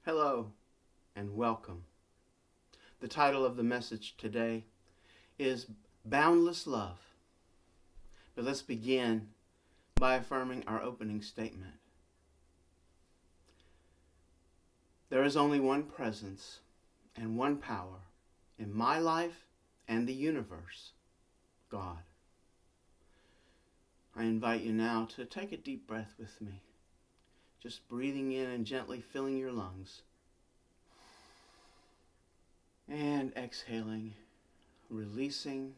Hello and welcome. The title of the message today is Boundless Love. But let's begin by affirming our opening statement. There is only one presence and one power in my life and the universe, God. I invite you now to take a deep breath with me. Just breathing in and gently filling your lungs. And exhaling, releasing,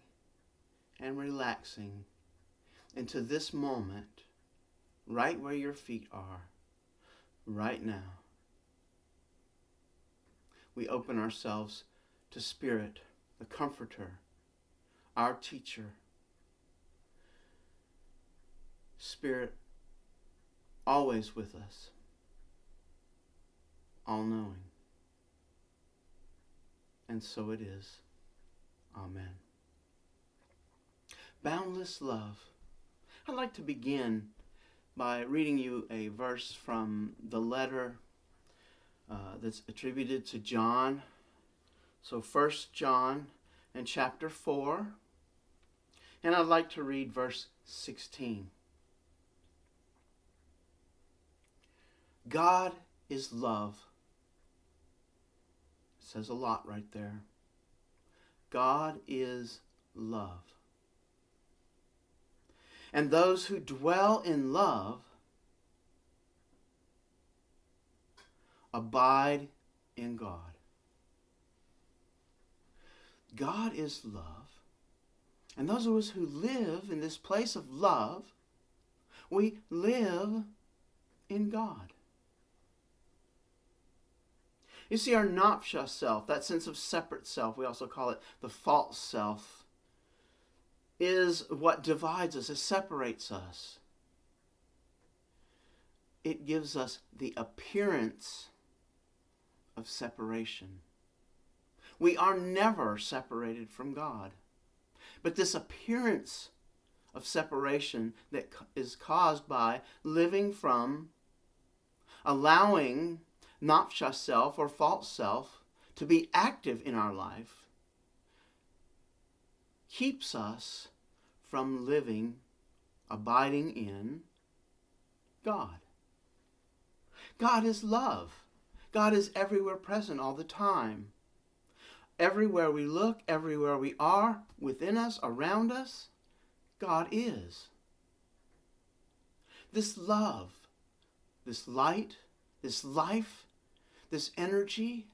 and relaxing into this moment, right where your feet are, right now. We open ourselves to Spirit, the Comforter, our teacher. Spirit, always with us, all-knowing. And so it is. Amen. Boundless love. I'd like to begin by reading you a verse from the letter that's attributed to John. So 1 John and chapter 4. And I'd like to read verse 16. God is love. It says a lot right there. God is love. And those who dwell in love abide in God. God is love. And those of us who live in this place of love, we live in God. You see, our napsha self, that sense of separate self, we also call it the false self, is what divides us, it separates us. It gives us the appearance of separation. We are never separated from God. But this appearance of separation that is caused by living from, allowing napsha self or false self to be active in our life keeps us from living, abiding in God. God is love. God is everywhere present all the time. Everywhere we look, everywhere we are, within us, around us, God is. This love, this light, this life, this energy.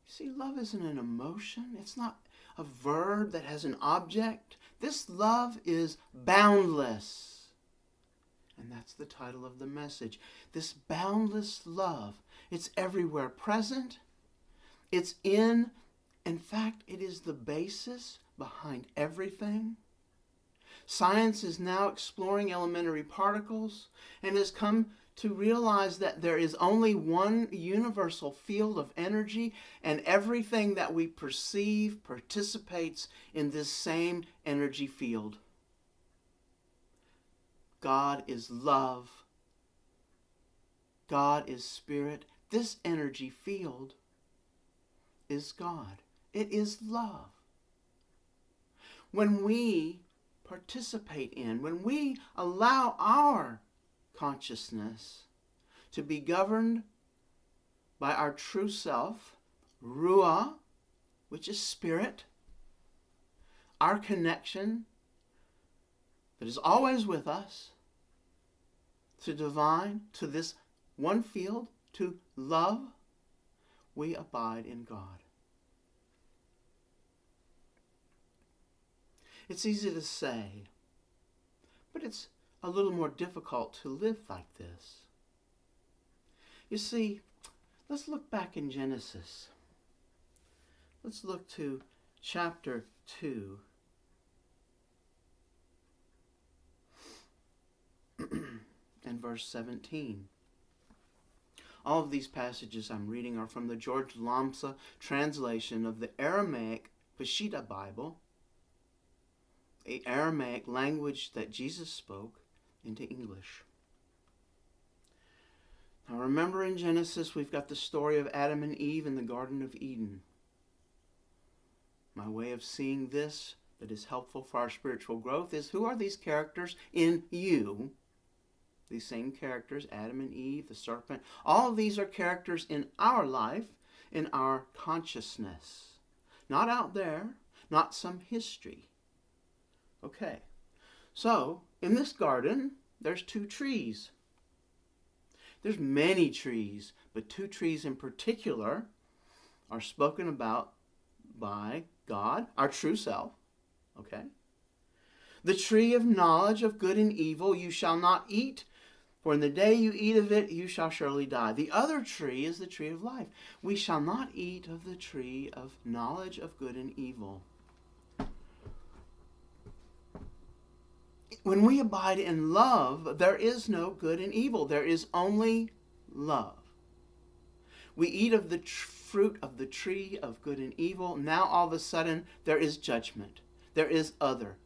See, love isn't an emotion. It's not a verb that has an object. This love is boundless. And that's the title of the message. This boundless love. It's everywhere present. It's in fact, it is the basis behind everything. Science is now exploring elementary particles and has come to realize that there is only one universal field of energy, and everything that we perceive participates in this same energy field. God is love. God is spirit. This energy field is God. It is love. When we participate in, when we allow our consciousness to be governed by our true self, Ruah, which is spirit, our connection that is always with us, to divine, to this one field, to love, we abide in God. It's easy to say, but it's a little more difficult to live like this. You see, let's look back in Genesis. Let's look to chapter 2. And verse 17. All of these passages I'm reading are from the George Lamsa translation of the Aramaic Peshitta Bible, an Aramaic language that Jesus spoke, into English. Now remember, in Genesis we've got the story of Adam and Eve in the Garden of Eden. My way of seeing this that is helpful for our spiritual growth is, who are these characters in you? These same characters, Adam and Eve, the serpent, all of these are characters in our life, in our consciousness. Not out there, not some history. Okay, so in this garden, there's 2 trees. There's many trees, but 2 trees in particular are spoken about by God, our true self. Okay? The tree of knowledge of good and evil you shall not eat, for in the day you eat of it you shall surely die. The other tree is the tree of life. We shall not eat of the tree of knowledge of good and evil. When we abide in love, there is no good and evil. There is only love. We eat of the fruit of the tree of good and evil. Now all of a sudden there is judgment. There is other.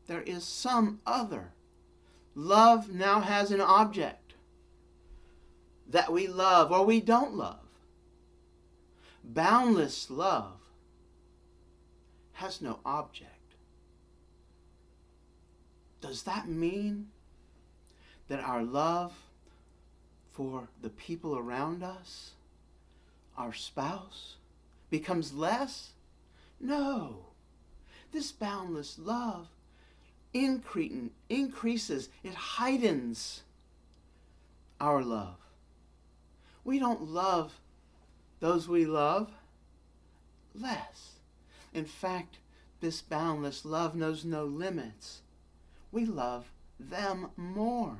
There is some other. Love now has an object that we love or we don't love. Boundless love has no object. Does that mean that our love for the people around us, our spouse, becomes less? No. This boundless love increases, it heightens our love. We don't love those we love less. In fact, this boundless love knows no limits. We love them more.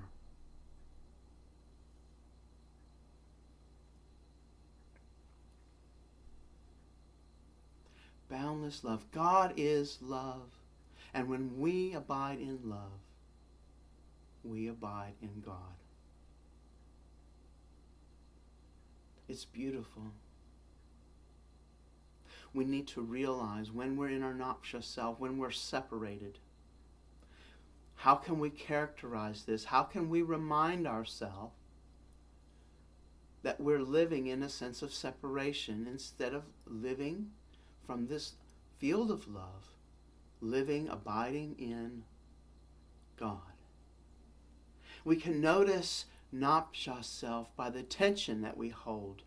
Boundless love. God is love. And when we abide in love, we abide in God. It's beautiful. We need to realize when we're in our noxious self, when we're separated, how can we characterize this? How can we remind ourselves that we're living in a sense of separation instead of living from this field of love, living, abiding in God? We can notice noxious self by the tension that we hold,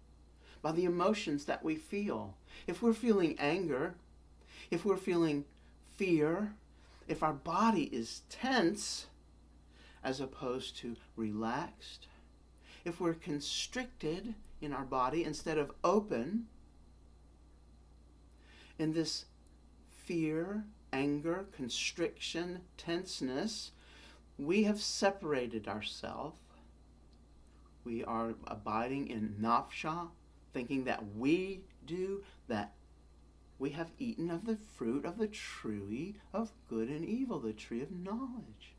by the emotions that we feel. If we're feeling anger, if we're feeling fear, if our body is tense as opposed to relaxed, if we're constricted in our body instead of open, in this fear, anger, constriction, tenseness, we have separated ourselves. We are abiding in nafsha, thinking that we do, that we have eaten of the fruit of the tree of good and evil, the tree of knowledge.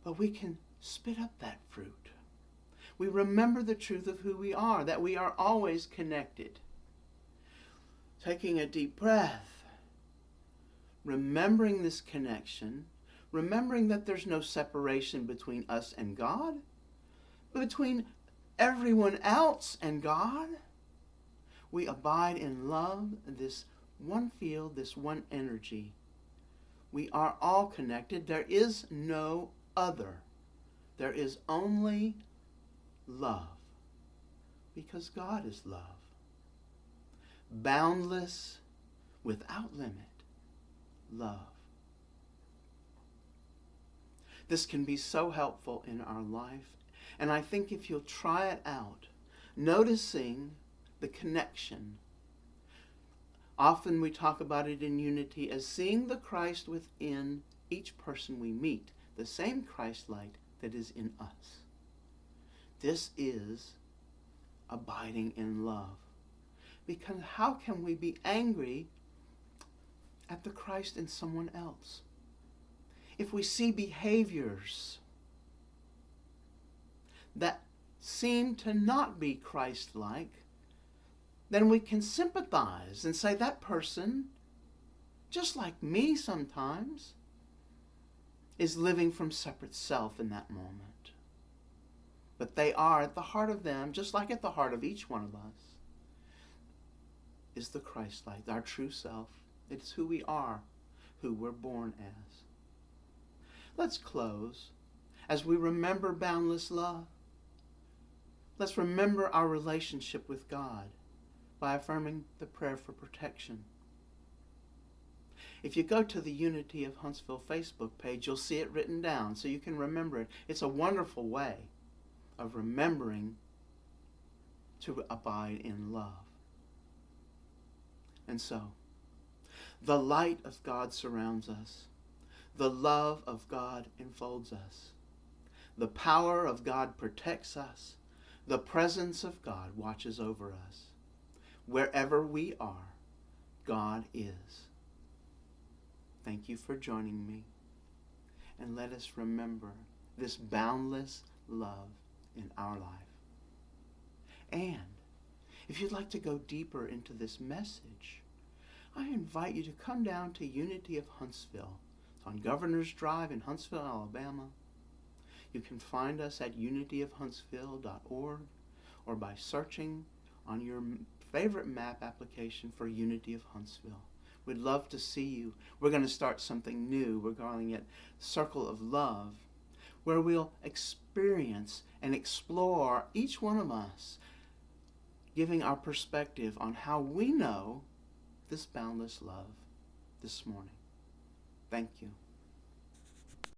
But we can spit up that fruit. We remember the truth of who we are, that we are always connected. Taking a deep breath, remembering this connection, remembering that there's no separation between us and God, but between everyone else and God. We abide in love, this one field, this one energy. We are all connected. There is no other. There is only love, because God is love. Boundless, without limit, love. This can be so helpful in our life. And I think if you'll try it out, noticing the connection. Often we talk about it in unity as seeing the Christ within each person we meet, the same Christ light that is in us. This is abiding in love. Because how can we be angry at the Christ in someone else? If we see behaviors that seem to not be Christ-like, then we can sympathize and say that person, just like me sometimes, is living from separate self in that moment. But they are at the heart of them, just like at the heart of each one of us, is the Christ-light, our true self. It's who we are, who we're born as. Let's close as we remember boundless love. Let's remember our relationship with God by affirming the prayer for protection. If you go to the Unity of Huntsville Facebook page, you'll see it written down so you can remember it. It's a wonderful way of remembering to abide in love. And so, the light of God surrounds us. The love of God enfolds us. The power of God protects us. The presence of God watches over us. Wherever we are, God is. Thank you for joining me. And let us remember this boundless love in our life. And if you'd like to go deeper into this message, I invite you to come down to Unity of Huntsville. It's on Governor's Drive in Huntsville, Alabama. You can find us at unityofhuntsville.org or by searching on your favorite map application for Unity of Huntsville. We'd love to see you. We're going to start something new. We're calling it Circle of Love, where we'll experience and explore, each one of us, giving our perspective on how we know this boundless love this morning. Thank you.